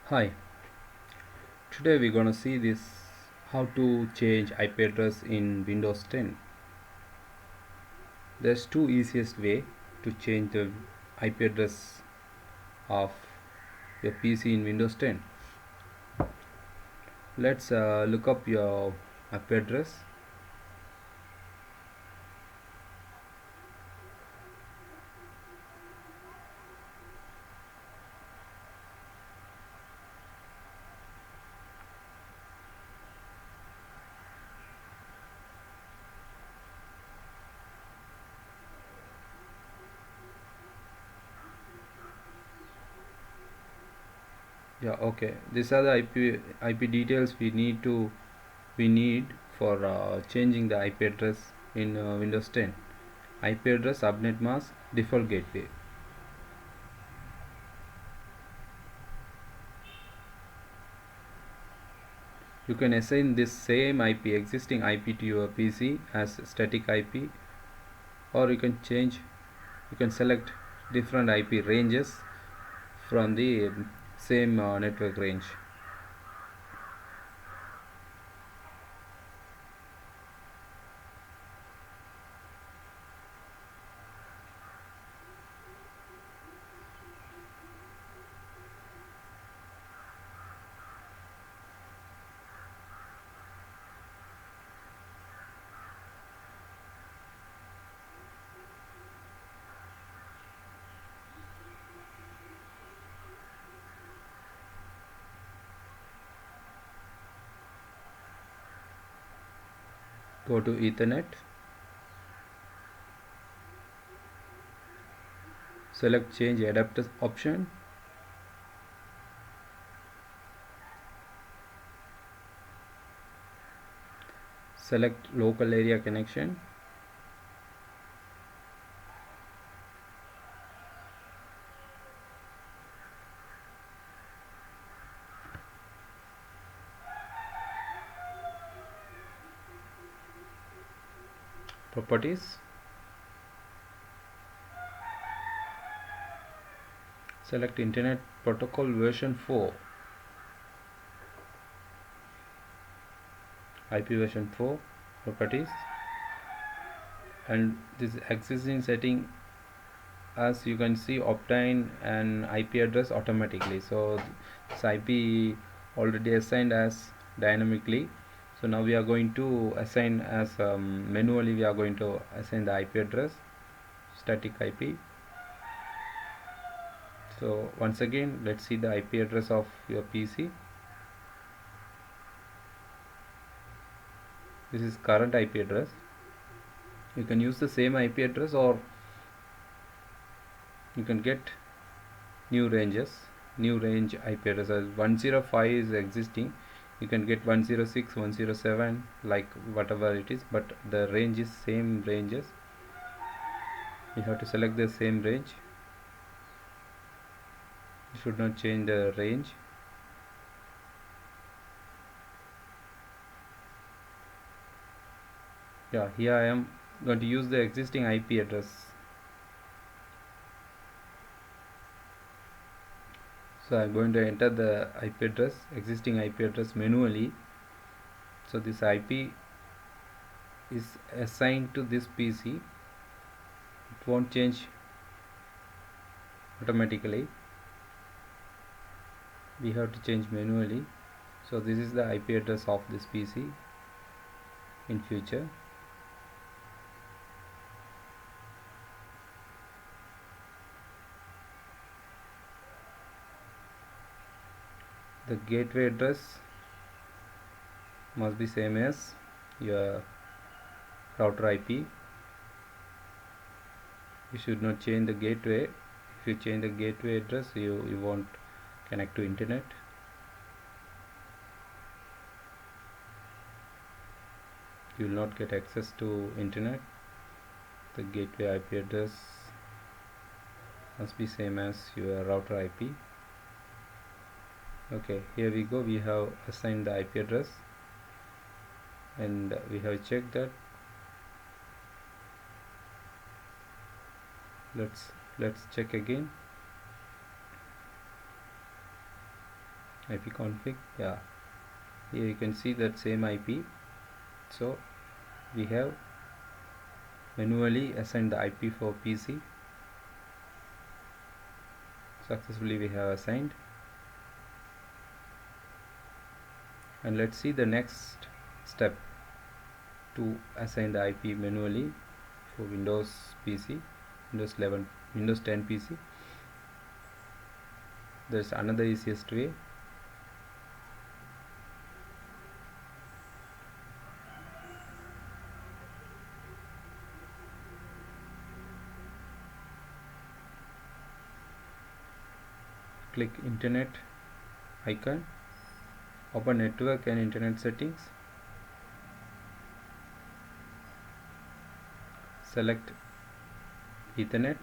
Hi, today we're gonna see this how to change IP address in Windows 10. There's two easiest way to change the IP address of your PC in Windows 10. Let's look up your IP address. Yeah, okay. These are the IP details we need for changing the IP address in Windows 10. IP address, subnet mask, default gateway. You can assign this same IP, existing IP to your PC as static IP, or you can select different IP ranges from the same network range. Go to Ethernet, select change adapter option, select local area connection, properties, select Internet Protocol version 4, IP version 4, properties, and this existing setting, as you can see, obtain an IP address automatically. So this IP already assigned as dynamically. So now we are going to assign as manually. We are going to assign the IP address, static IP. So once again, let's see the IP address of your PC. This is current IP address. You can use the same IP address, or you can get new range IP address. As 105 is existing, you can get 106, 107, like whatever it is, but the range is same ranges. You have to select the same range. You should not change the range. Yeah, here I am going to use the existing IP address. So I'm going to enter the IP address, existing IP address, manually. So this IP is assigned to this PC. It won't change automatically. We have to change manually. So this is the IP address of this PC in future. The gateway address must be same as your router IP. You should not change the gateway. If you change the gateway address, you won't connect to internet. You will not get access to internet. The gateway IP address must be same as your router IP. Okay, here we go. We have assigned the IP address, and we have checked that. Let's check again. IP config. Yeah, here you can see that same IP. So we have manually assigned the IP for PC. Successfully we have assigned. And let's see the next step to assign the IP manually for Windows PC, Windows 11, Windows 10 PC. There's another easiest way. Click Internet icon, open Network and Internet settings, select Ethernet,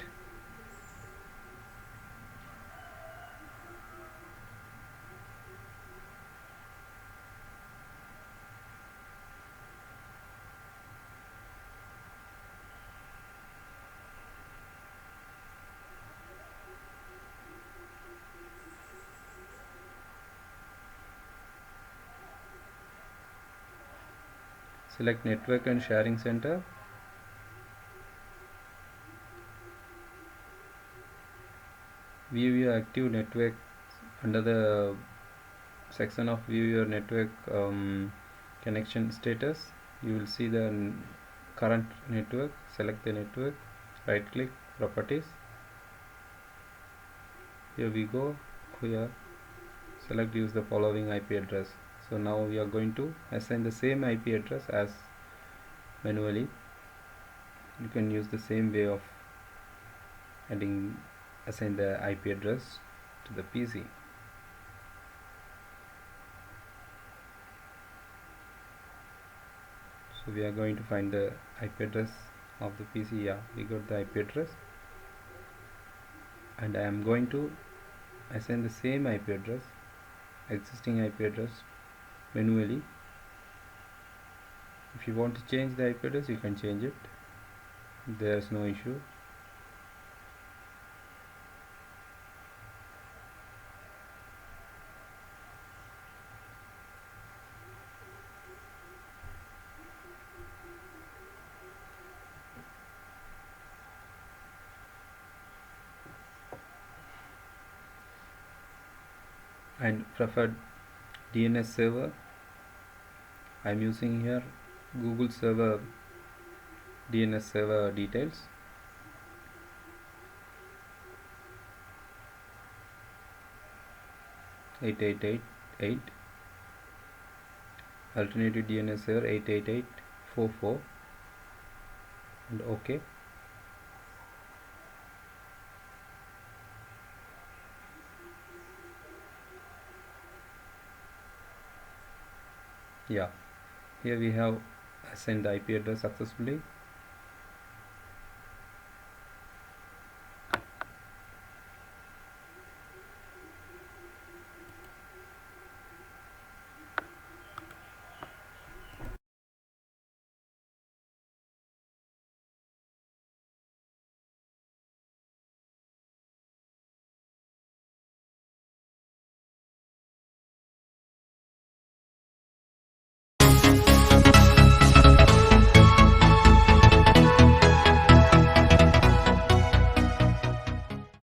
select Network and Sharing Center, view your active network. Under the section of view your network connection status, you will see the current network. Select the network, right click, properties. Here we go. Here select use the following IP address. So now we are going to assign the same IP address as manually. You can use the same way of assign the IP address to the PC. So we are going to find the IP address of the PC. Yeah, we got the IP address, and I am going to assign the same IP address, existing IP address, manually. If you want to change the IP address, you can change it. There's no issue. And preferred DNS server, I'm using here Google server DNS server details. (8888) alternative DNS server 88844, and OK. Yeah, here we have assigned the IP address successfully.